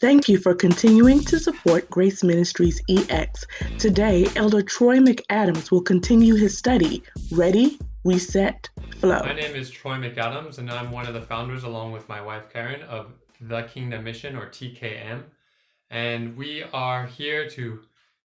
Thank you for continuing to support Grace Ministries EX. Today, Elder Troy McAdams will continue his study. Ready, reset, flow. My name is Troy McAdams, and I'm one of the founders, along with my wife Karen, of The Kingdom Mission, or TKM. And we are here to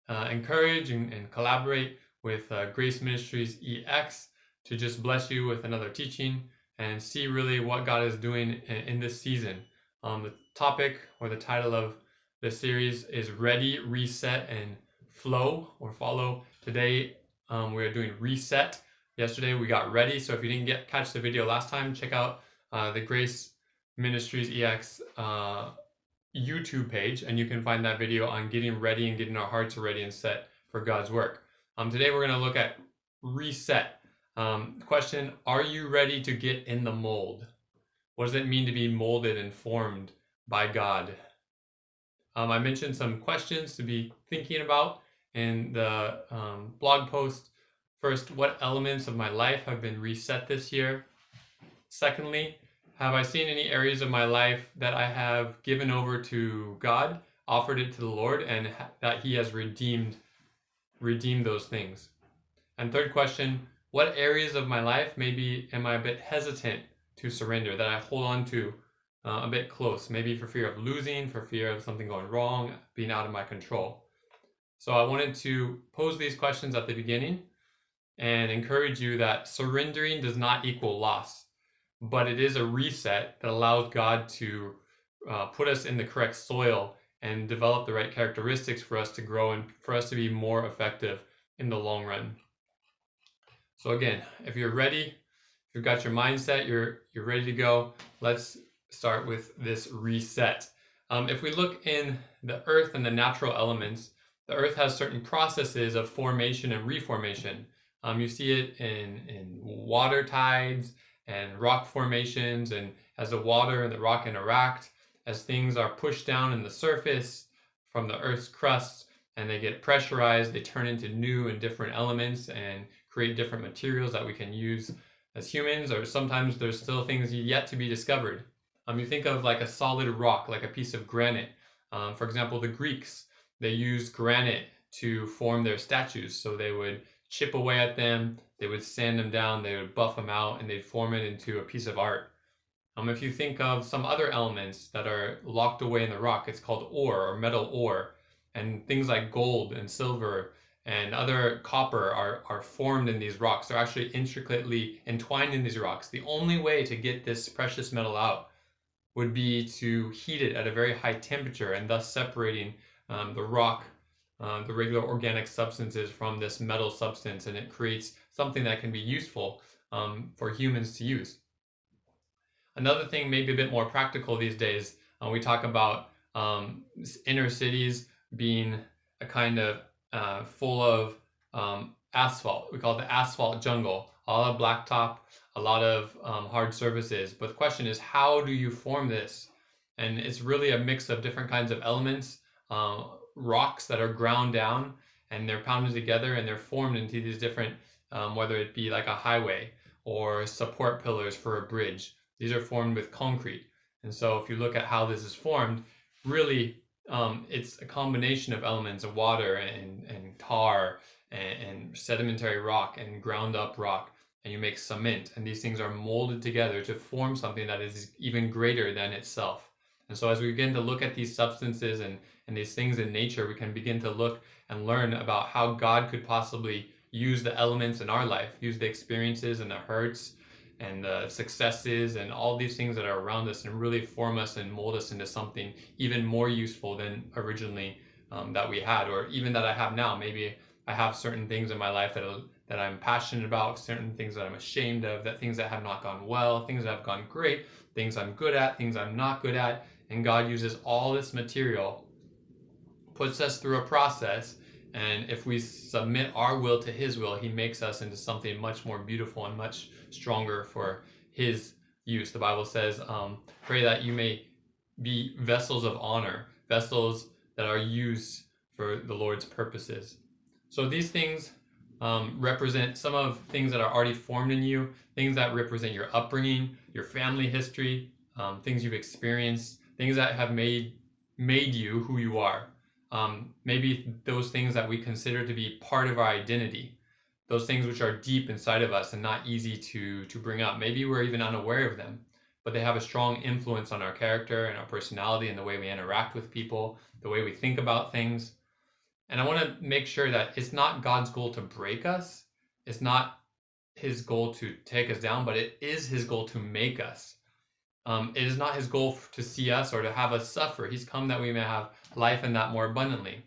encourage and collaborate with Grace Ministries EX to just bless you with another teaching and see really what God is doing in this season. The topic or the title of the series is Ready, Reset, and Flow or Follow. Today we're doing Reset. Yesterday we got ready, so if you didn't catch the video last time, check out the Grace Ministries EX YouTube page, and you can find that video on getting ready and getting our hearts ready and set for God's work. Today we're going to look at reset. Question, are you ready to get in the mold? What does it mean to be molded and formed by God? I mentioned some questions to be thinking about in the blog post. First, what elements of my life have been reset this year? Secondly, have I seen any areas of my life that I have given over to God, offered it to the Lord, and that He has redeemed those things? And third question, what areas of my life maybe am I a bit hesitant to surrender, that I hold on to a bit close, maybe for fear of losing, for fear of something going wrong, being out of my control? So I wanted to pose these questions at the beginning and encourage you that surrendering does not equal loss, but it is a reset that allows God to put us in the correct soil and develop the right characteristics for us to grow and for us to be more effective in the long run. So again, if you're ready, if you've got your mindset, you're ready to go, let's start with this reset. If we look in the earth and the natural elements, the earth has certain processes of formation and reformation. You see it in water tides and rock formations, and as the water and the rock interact, as things are pushed down in the surface from the earth's crust and they get pressurized, they turn into new and different elements and create different materials that we can use as humans, or sometimes there's still things yet to be discovered. You think of like a solid rock, like a piece of granite. For example, the Greeks, they used granite to form their statues. So they would chip away at them, they would sand them down, they would buff them out, and they'd form it into a piece of art. If you think of some other elements that are locked away in the rock, it's called ore or metal ore. And things like gold and silver and other copper are formed in these rocks. They're actually intricately entwined in these rocks. The only way to get this precious metal out would be to heat it at a very high temperature, and thus separating the rock, the regular organic substances, from this metal substance, and it creates something that can be useful for humans to use. Another thing, maybe a bit more practical these days, we talk about inner cities being a kind of full of asphalt. We call it the asphalt jungle. A lot of blacktop, a lot of hard surfaces. But the question is, how do you form this? And it's really a mix of different kinds of elements, rocks that are ground down and they're pounded together and they're formed into these different, whether it be like a highway or support pillars for a bridge. These are formed with concrete. And so if you look at how this is formed, really it's a combination of elements of water and tar and sedimentary rock and ground up rock, and you make cement, and these things are molded together to form something that is even greater than itself. And so as we begin to look at these substances and these things in nature, we can begin to look and learn about how God could possibly use the elements in our life, use the experiences and the hurts and the successes and all these things that are around us, and really form us and mold us into something even more useful than originally that we had, or even that I have now. Maybe I have certain things in my life that I'm passionate about, certain things that I'm ashamed of, that things that have not gone well, things that have gone great, things I'm good at, things I'm not good at. And God uses all this material, puts us through a process, and if we submit our will to His will, He makes us into something much more beautiful and much stronger for His use. The Bible says, pray that you may be vessels of honor, vessels that are used for the Lord's purposes. So these things represent some of things that are already formed in you, things that represent your upbringing, your family history, things you've experienced, things that have made made you who you are. Maybe those things that we consider to be part of our identity, those things which are deep inside of us and not easy to bring up. Maybe we're even unaware of them, but they have a strong influence on our character and our personality and the way we interact with people, the way we think about things. And I want to make sure that it's not God's goal to break us. It's not his goal to take us down, but it is his goal to make us. It is not his goal to see us or to have us suffer. He's come that we may have life and that more abundantly.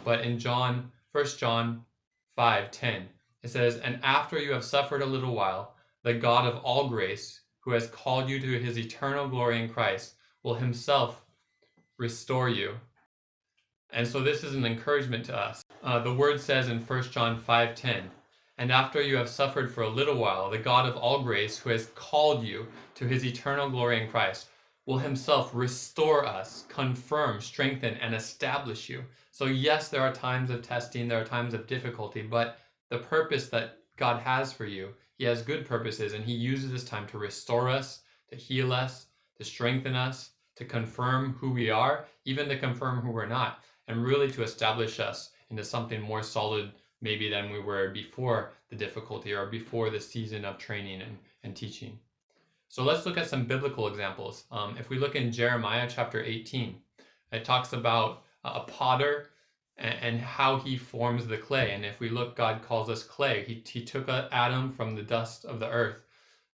But in 1 John 5:10, it says, "And after you have suffered a little while, the God of all grace, who has called you to his eternal glory in Christ, will himself restore you." And so this is an encouragement to us. The word says in 1 John 5:10, "And after you have suffered for a little while, the God of all grace, who has called you to his eternal glory in Christ, will himself restore us, confirm, strengthen, and establish you." So yes, there are times of testing, there are times of difficulty, but the purpose that God has for you, he has good purposes, and he uses this time to restore us, to heal us, to strengthen us, to confirm who we are, even to confirm who we're not, and really to establish us into something more solid maybe than we were before the difficulty or before the season of training and teaching. So let's look at some biblical examples. If we look in Jeremiah chapter 18, it talks about a potter and how he forms the clay. And if we look, God calls us clay. He took Adam from the dust of the earth,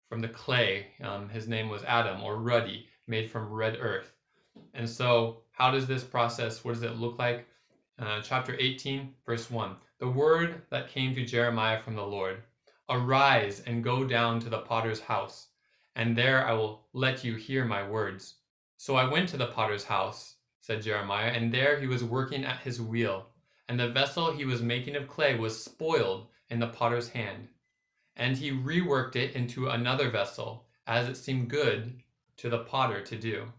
from the clay. His name was Adam, or ruddy, made from red earth. And so how does this process, what does it look like? Chapter 18, verse 1. "The word that came to Jeremiah from the Lord, arise and go down to the potter's house, and there I will let you hear my words. So I went to the potter's house," said Jeremiah, "and there he was working at his wheel, and the vessel he was making of clay was spoiled in the potter's hand. And he reworked it into another vessel, as it seemed good to the potter to do."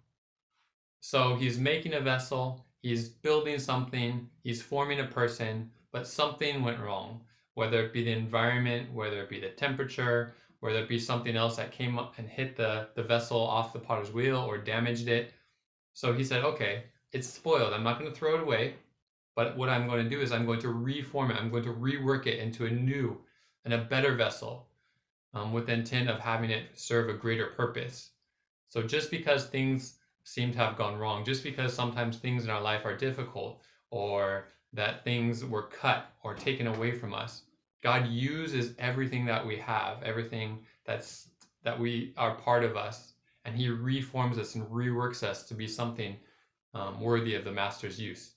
So he's making a vessel, he's building something, he's forming a person, but something went wrong, whether it be the environment, whether it be the temperature, whether it be something else that came up and hit the vessel off the potter's wheel or damaged it. So he said, okay, it's spoiled. I'm not going to throw it away, but what I'm going to do is I'm going to reform it. I'm going to rework it into a new and a better vessel with the intent of having it serve a greater purpose. So just because things seem to have gone wrong, just because sometimes things in our life are difficult or that things were cut or taken away from us, God uses everything that we have, everything that we are part of us, and he reforms us and reworks us to be something worthy of the master's use.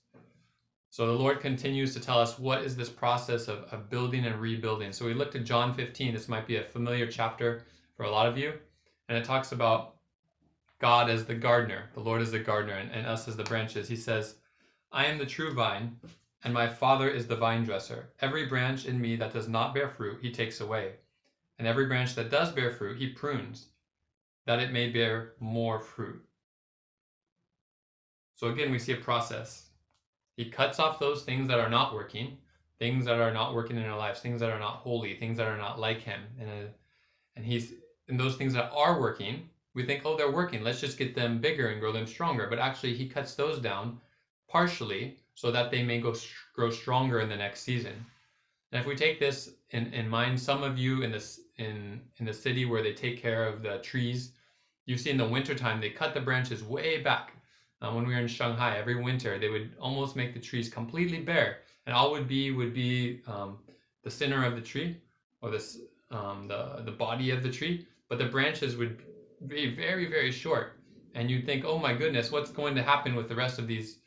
So the Lord continues to tell us what is this process of building and rebuilding. So we looked at John 15. This might be a familiar chapter for a lot of you. And it talks about God as the gardener, the Lord as the gardener, and us as the branches. He says, "I am the true vine, and my Father is the vine dresser. Every branch in me that does not bear fruit, he takes away. And every branch that does bear fruit, he prunes, that it may bear more fruit." So again, we see a process. He cuts off those things that are not working, things that are not working in our lives, things that are not holy, things that are not like him. And those things that are working, we think, oh, they're working, let's just get them bigger and grow them stronger. But actually, he cuts those down partially so that they may grow stronger in the next season. And if we take this in mind, some of you in the city where they take care of the trees, you see in the wintertime, they cut the branches way back. When we were in Shanghai, every winter, they would almost make the trees completely bare. And all would be the center of the tree, or the body of the tree. But the branches would be very, very short. And you'd think, oh my goodness, what's going to happen with the rest of these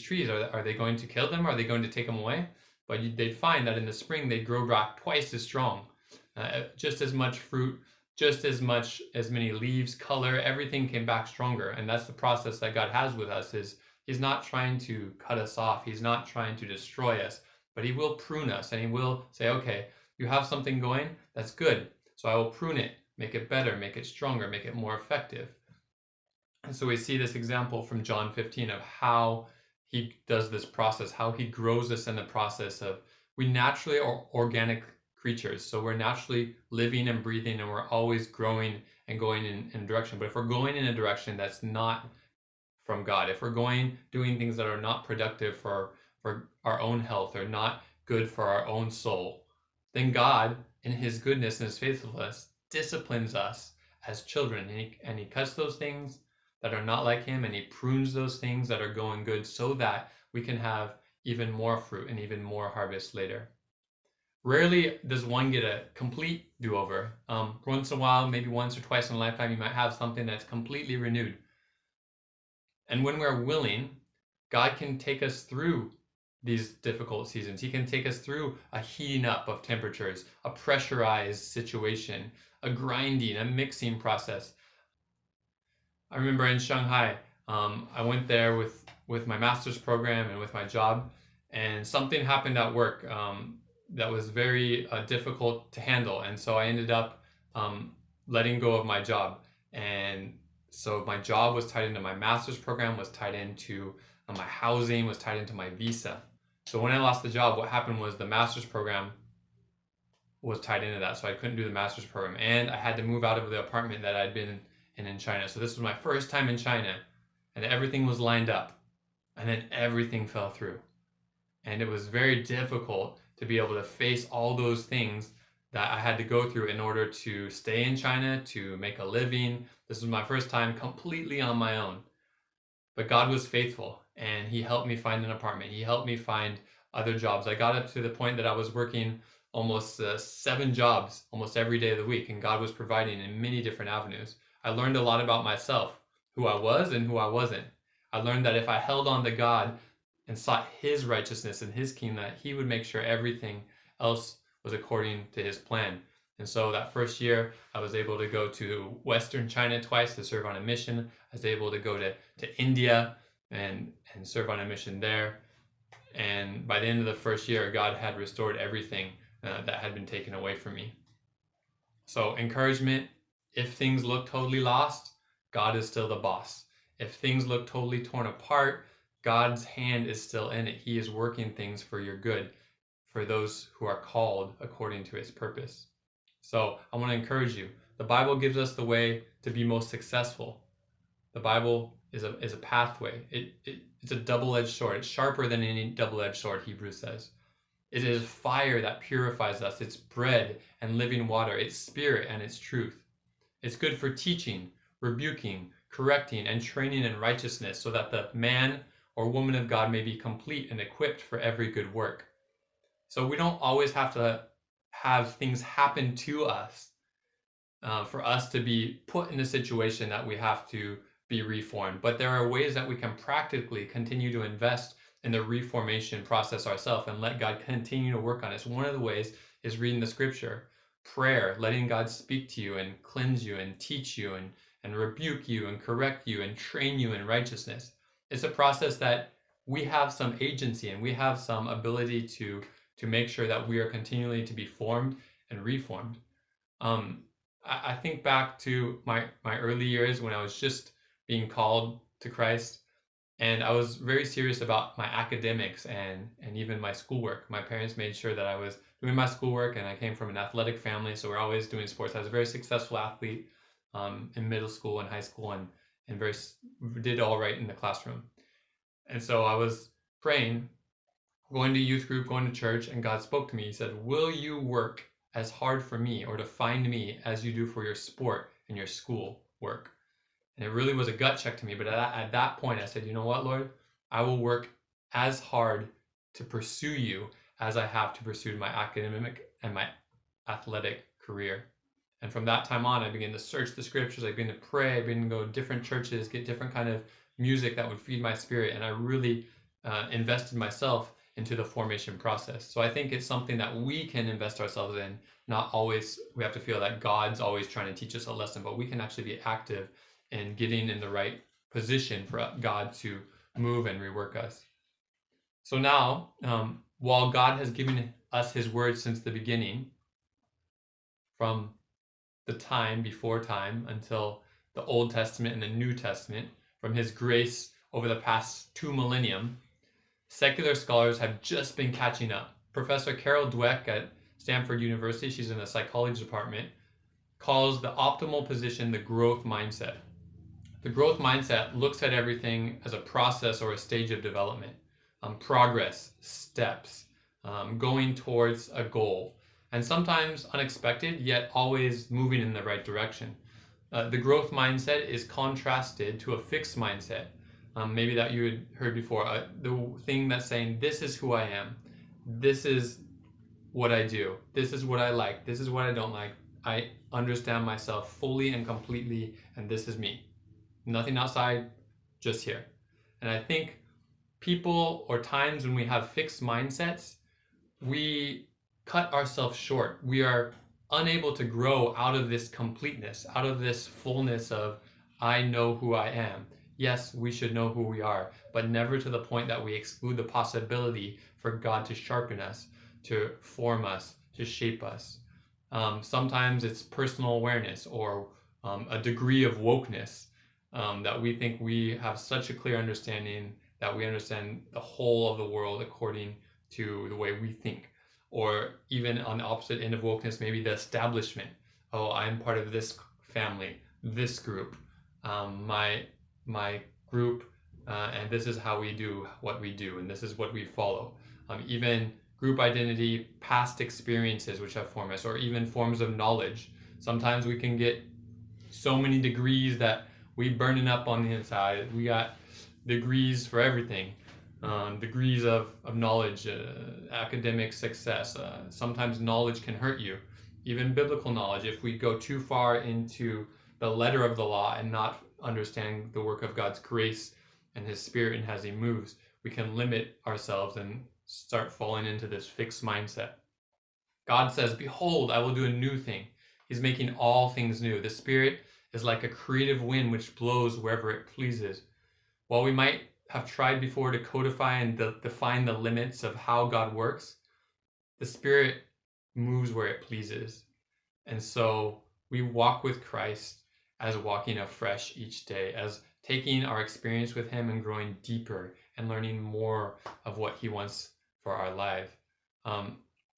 trees? Are they going to kill them? Are they going to take them away? But they'd find that in the spring, they'd grow back twice as strong. Just as much fruit, just as many leaves, color, everything came back stronger. And that's the process that God has with us. Is he's not trying to cut us off. He's not trying to destroy us, but he will prune us, and he will say, okay, you have something going, that's good. So I will prune it, make it better, make it stronger, make it more effective. And so we see this example from John 15 of how he does this process, how he grows us in the process of, we naturally are organic creatures. So we're naturally living and breathing, and we're always growing and going in a direction. But if we're going in a direction that's not from God, if we're doing things that are not productive for our own health or not good for our own soul, then God, in His goodness and His faithfulness, disciplines us as children, and he cuts those things that are not like Him, and He prunes those things that are going good, so that we can have even more fruit and even more harvest later. Rarely does one get a complete do-over. Once in a while, maybe once or twice in a lifetime, you might have something that's completely renewed. And when we're willing, God can take us through these difficult seasons. He can take us through a heating up of temperatures, a pressurized situation, a grinding, a mixing process. I remember in Shanghai, I went there with my master's program and with my job, and something happened at work that was very difficult to handle, and so I ended up letting go of my job. And so my job was tied into my master's program, was tied into my housing, was tied into my visa. So when I lost the job, what happened was the master's program was tied into that, so I couldn't do the master's program, and I had to move out of the apartment that I'd been in China. So this was my first time in China, and everything was lined up, and then everything fell through, and it was very difficult to be able to face all those things that I had to go through in order to stay in China, to make a living. This was my first time completely on my own. But God was faithful, and He helped me find an apartment. He helped me find other jobs. I got up to the point that I was working almost 7 jobs almost every day of the week, and God was providing in many different avenues. I learned a lot about myself, who I was and who I wasn't. I learned that if I held on to God and sought His righteousness and His kingdom, that He would make sure everything else was according to His plan. And so that first year, I was able to go to Western China twice to serve on a mission. I was able to go to India and serve on a mission there. And by the end of the first year, God had restored everything that had been taken away from me. So encouragement, if things look totally lost, God is still the boss. If things look totally torn apart, God's hand is still in it. He is working things for your good, for those who are called according to His purpose. So I want to encourage you. The Bible gives us the way to be most successful. The Bible is a pathway. It's a double-edged sword. It's sharper than any double-edged sword, Hebrews says. It is fire that purifies us. It's bread and living water. It's spirit and it's truth. It's good for teaching, rebuking, correcting, and training in righteousness, so that the man or woman of God may be complete and equipped for every good work. So we don't always have to have things happen to us for us to be put in a situation that we have to be reformed. But there are ways that we can practically continue to invest in the reformation process ourselves and let God continue to work on us. One of the ways is reading the scripture, prayer, letting God speak to you and cleanse you and teach you and rebuke you and correct you and train you in righteousness. It's a process that we have some agency and we have some ability to make sure that we are continually to be formed and reformed. I think back to my early years when I was just being called to Christ, and I was very serious about my academics and even my schoolwork. My parents made sure that I was doing my schoolwork, and I came from an athletic family, so we're always doing sports. I was a very successful athlete in middle school and high school, and did all right in the classroom. And so I was praying, going to youth group, going to church, and God spoke to me. He said, "Will you work as hard for me or to find me as you do for your sport and your school work?" And it really was a gut check to me. But at that point, I said, "You know what, Lord? I will work as hard to pursue you as I have to pursue my academic and my athletic career." And from that time on, I began to search the scriptures. I began to pray. I began to go to different churches, get different kind of music that would feed my spirit. And I really invested myself into the formation process. So I think it's something that we can invest ourselves in. Not always we have to feel that God's always trying to teach us a lesson, but we can actually be active in getting in the right position for God to move and rework us. So now, while God has given us His word since the beginning, from the time before time until the Old Testament and the New Testament, from His grace over the past 2 millennium, secular scholars have just been catching up. Professor Carol Dweck at Stanford University, she's in the psychology department, calls the optimal position the growth mindset. The growth mindset looks at everything as a process or a stage of development, progress, steps, going towards a goal, and sometimes unexpected, yet always moving in the right direction. The growth mindset is contrasted to a fixed mindset. Maybe that you had heard before. The thing that's saying, this is who I am, this is what I do, this is what I like, this is what I don't like. I understand myself fully and completely, and this is me. Nothing outside, just here. And I think people or times when we have fixed mindsets, we cut ourselves short. We are unable to grow out of this completeness, out of this fullness of, I know who I am. Yes, we should know who we are, but never to the point that we exclude the possibility for God to sharpen us, to form us, to shape us. Sometimes it's personal awareness or a degree of wokeness, that we think we have such a clear understanding that we understand the whole of the world according to the way we think. Or even on the opposite end of wokeness, maybe the establishment. Oh, I'm part of this family, this group, my group, and this is how we do what we do, and this is what we follow. Even group identity, past experiences which have formed us, or even forms of knowledge. Sometimes we can get so many degrees that we burning up on the inside. We got degrees for everything, degrees of knowledge, academic success. Sometimes knowledge can hurt you, even biblical knowledge. If we go too far into the letter of the law and not understand the work of God's grace and His Spirit and as He moves, we can limit ourselves and start falling into this fixed mindset. God says, behold, I will do a new thing. He's making all things new. The Spirit is like a creative wind which blows wherever it pleases. While we might have tried before to codify and define the limits of how God works, the Spirit moves where it pleases. And so we walk with Christ as walking afresh each day, as taking our experience with Him and growing deeper and learning more of what He wants for our life.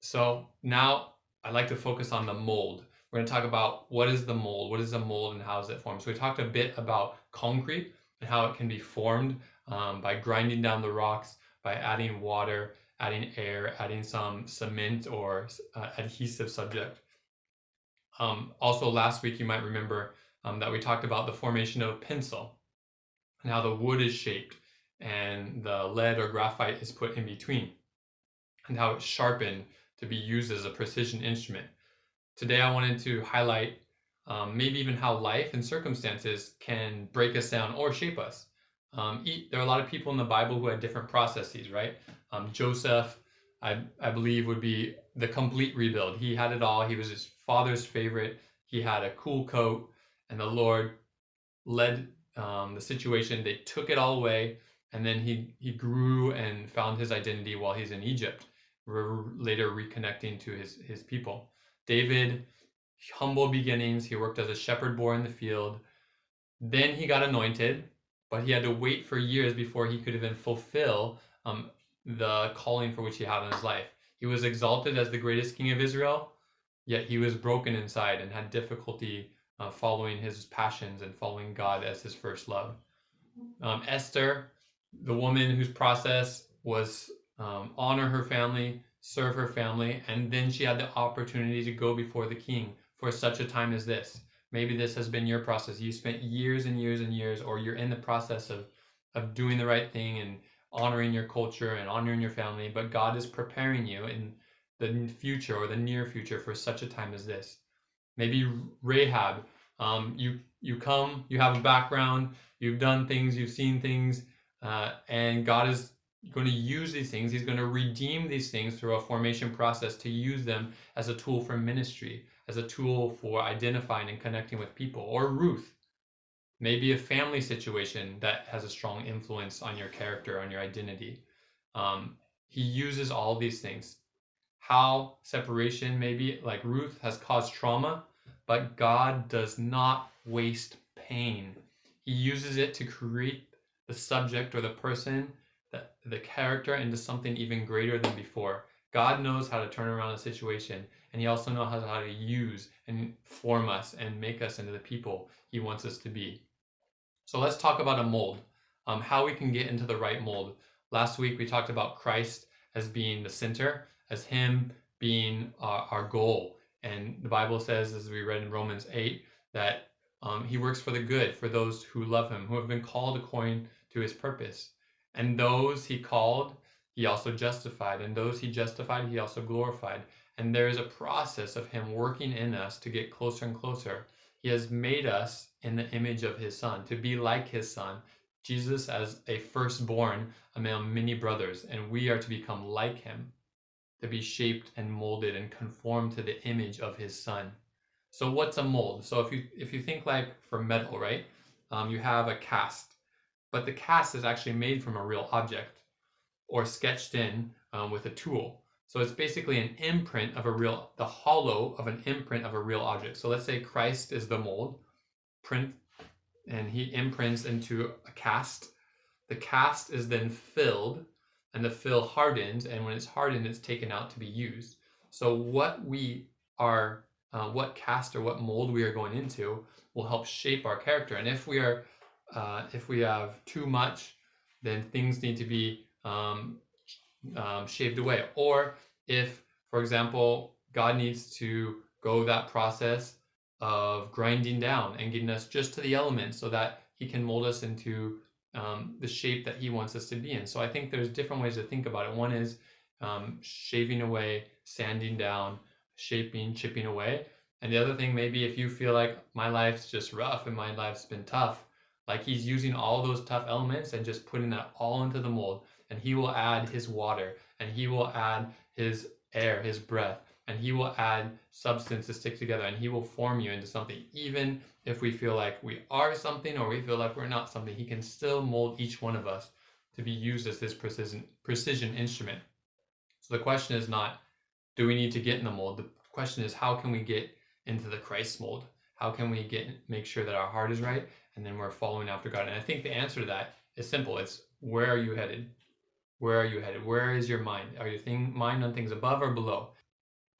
So now I'd like to focus on the mold. We're going to talk about what is the mold, what is a mold, and how is it formed. So we talked a bit about concrete and how it can be formed by grinding down the rocks, by adding water, adding air, adding some cement or adhesive subject. Also last week you might remember that we talked about the formation of a pencil and how the wood is shaped and the lead or graphite is put in between and how it's sharpened to be used as a precision instrument. Today I wanted to highlight maybe even how life and circumstances can break us down or shape us. There are a lot of people in the Bible who had different processes, right? Joseph, I believe, would be the complete rebuild. He had it all. He was his father's favorite. He had a cool coat, and the Lord led the situation. They took it all away, and then he grew and found his identity while he's in Egypt, later reconnecting to his people. David, humble beginnings. He worked as a shepherd boy in the field. Then he got anointed, but he had to wait for years before he could even fulfill the calling for which he had in his life. He was exalted as the greatest king of Israel, yet he was broken inside and had difficulty following his passions and following God as his first love. Esther, the woman whose process was honor her family, serve her family, and then she had the opportunity to go before the king for such a time as this. Maybe this has been your process. You spent years and years and years, or you're in the process of doing the right thing and honoring your culture and honoring your family, but God is preparing you in the future or the near future for such a time as this. Maybe Rahab, you come, you have a background, you've done things, you've seen things, and God is going to use these things. He's going to redeem these things through a formation process to use them as a tool for ministry, as a tool for identifying and connecting with people. Or Ruth, maybe a family situation that has a strong influence on your character, on your identity. He uses all of these things. How separation, maybe like Ruth, has caused trauma, but God does not waste pain. He uses it to create the subject or the person, the character, into something even greater than before. God knows how to turn around a situation, and He also knows how to use and form us and make us into the people He wants us to be. So let's talk about a mold, how we can get into the right mold. Last week we talked about Christ as being the center, as him being our goal. And the Bible says, as we read in Romans 8, that he works for the good, for those who love him, who have been called according to his purpose. And those he called, he also justified. And those he justified, he also glorified. And there is a process of him working in us to get closer and closer. He has made us in the image of his son, to be like his son, Jesus as a firstborn among many brothers, and we are to become like him, to be shaped and molded and conformed to the image of his son. So what's a mold? So if you think like for metal, right? You have a cast, but the cast is actually made from a real object or sketched in with a tool. So it's basically an imprint of the hollow of an imprint of a real object. So let's say Christ is the mold, print, and he imprints into a cast. The cast is then filled, and the fill hardens, and when it's hardened, it's taken out to be used. So what cast or what mold we are going into will help shape our character. And if we have too much, then things need to be shaved away. Or if, for example, God needs to go that process of grinding down and getting us just to the elements so that he can mold us into the shape that he wants us to be in. So I think there's different ways to think about it. One is shaving away, sanding down, shaping, chipping away. And the other thing, maybe if you feel like my life's just rough and my life's been tough, like he's using all those tough elements and just putting that all into the mold. And he will add his water, and he will add his air, his breath, and he will add substance to stick together, and he will form you into something. Even if we feel like we are something or we feel like we're not something, he can still mold each one of us to be used as this precision instrument. So the question is not, do we need to get in the mold? The question is, how can we get into the Christ mold? How can we make sure that our heart is right, and then we're following after God? And I think the answer to that is simple. It's, where are you headed? Where are you headed? Where is your mind? Are your mind on things above or below?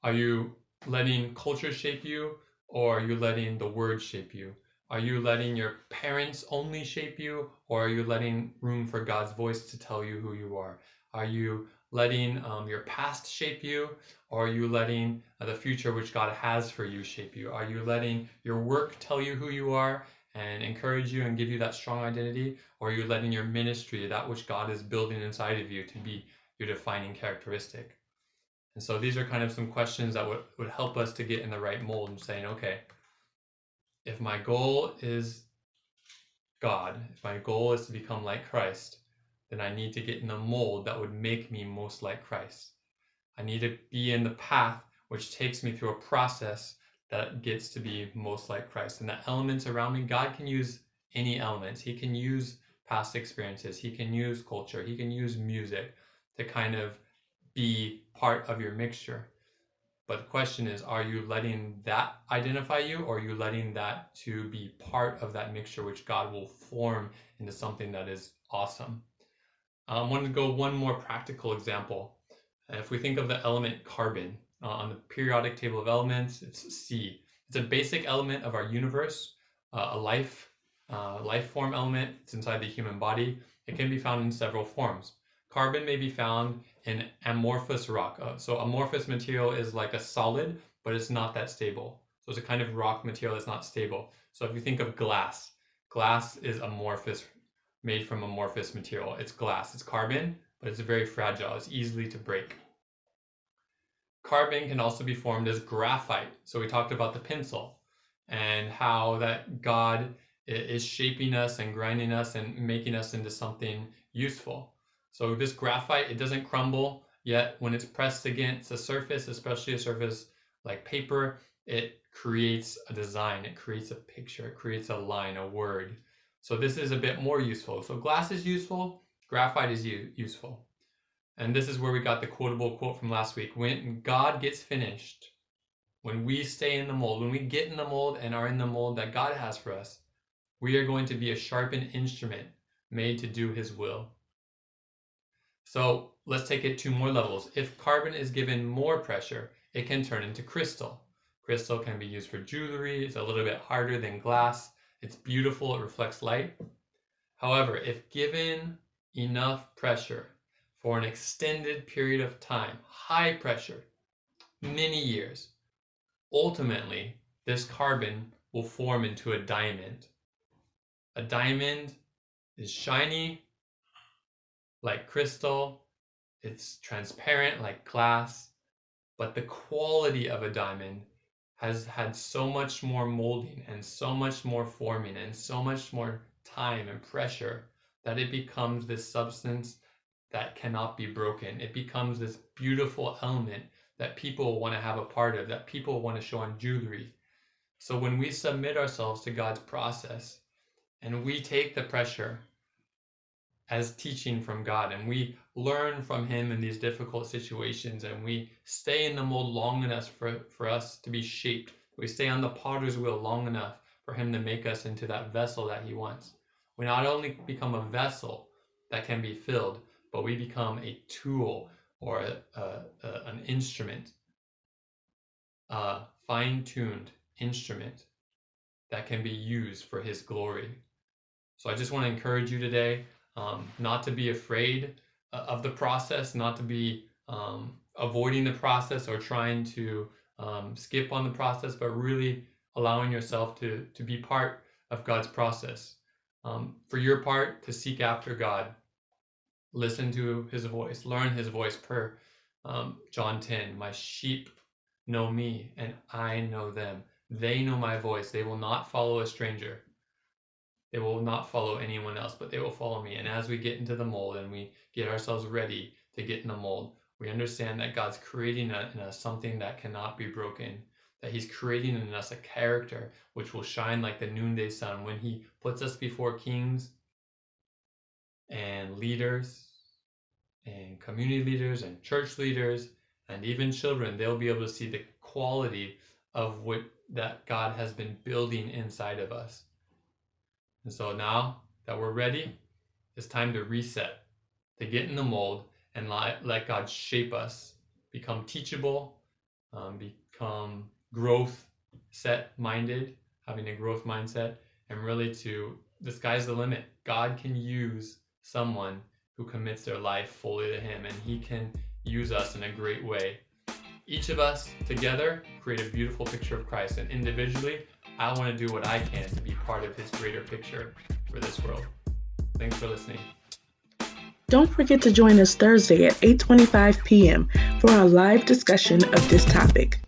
Are you letting culture shape you, or are you letting the word shape you? Are you letting your parents only shape you, or are you letting room for God's voice to tell you who you are? Are you letting your past shape you, or are you letting the future which God has for you shape you? Are you letting your work tell you who you are and encourage you and give you that strong identity, or are you letting your ministry, that which God is building inside of you, to be your defining characteristic? And so these are kind of some questions that would help us to get in the right mold, and saying, okay, if my goal is God, if my goal is to become like Christ, then I need to get in the mold that would make me most like Christ. I need to be in the path which takes me through a process that gets to be most like Christ. And the elements around me, God can use any elements. He can use past experiences. He can use culture. He can use music to kind of be part of your mixture. But the question is, are you letting that identify you, or are you letting that to be part of that mixture which God will form into something that is awesome? I wanted to go one more practical example. If we think of the element carbon on the periodic table of elements, it's C. It's a basic element of our universe, a life form element. It's inside the human body. It can be found in several forms. Carbon may be found in amorphous rock. So amorphous material is like a solid, but it's not that stable. So it's a kind of rock material that's not stable. So if you think of glass, glass is amorphous, made from amorphous material. It's glass, it's carbon, but it's very fragile. It's easily to break. Carbon can also be formed as graphite. So we talked about the pencil and how that God is shaping us and grinding us and making us into something useful. So this graphite, it doesn't crumble, yet when it's pressed against a surface, especially a surface like paper, it creates a design, it creates a picture, it creates a line, a word. So this is a bit more useful. So glass is useful, graphite is useful. And this is where we got the quotable quote from last week. When God gets finished, when we stay in the mold, when we get in the mold and are in the mold that God has for us, we are going to be a sharpened instrument made to do his will. So let's take it 2 more levels. If carbon is given more pressure, it can turn into crystal. Crystal can be used for jewelry. It's a little bit harder than glass. It's beautiful. It reflects light. However, if given enough pressure for an extended period of time, high pressure, many years, ultimately, this carbon will form into a diamond. A diamond is shiny like crystal, it's transparent like glass, but the quality of a diamond has had so much more molding and so much more forming and so much more time and pressure that it becomes this substance that cannot be broken. It becomes this beautiful element that people want to have a part of, that people want to show on jewelry. So when we submit ourselves to God's process and we take the pressure as teaching from God and we learn from Him in these difficult situations and we stay in the mold long enough for us to be shaped, we stay on the potter's wheel long enough for Him to make us into that vessel that He wants. We not only become a vessel that can be filled, but we become a tool or an instrument, a fine-tuned instrument that can be used for His glory. So I just want to encourage you today not to be afraid of the process, not to be avoiding the process or trying to skip on the process, but really allowing yourself to be part of God's process. For your part, to seek after God, listen to His voice, learn His voice per John 10. My sheep know me and I know them. They know my voice. They will not follow a stranger. They will not follow anyone else, but they will follow me. And as we get into the mold and we get ourselves ready to get in the mold, we understand that God's creating in us something that cannot be broken, that He's creating in us a character which will shine like the noonday sun when He puts us before kings and leaders and community leaders and church leaders and even children. They'll be able to see the quality of what that God has been building inside of us. And so now that we're ready, it's time to reset, to get in the mold and let God shape us, become teachable, become growth set minded, having a growth mindset, and really the sky's the limit. God can use someone who commits their life fully to Him, and He can use us in a great way. Each of us together create a beautiful picture of Christ, and individually, I want to do what I can to be part of His greater picture for this world. Thanks for listening. Don't forget to join us Thursday at 8:25 p.m. for our live discussion of this topic.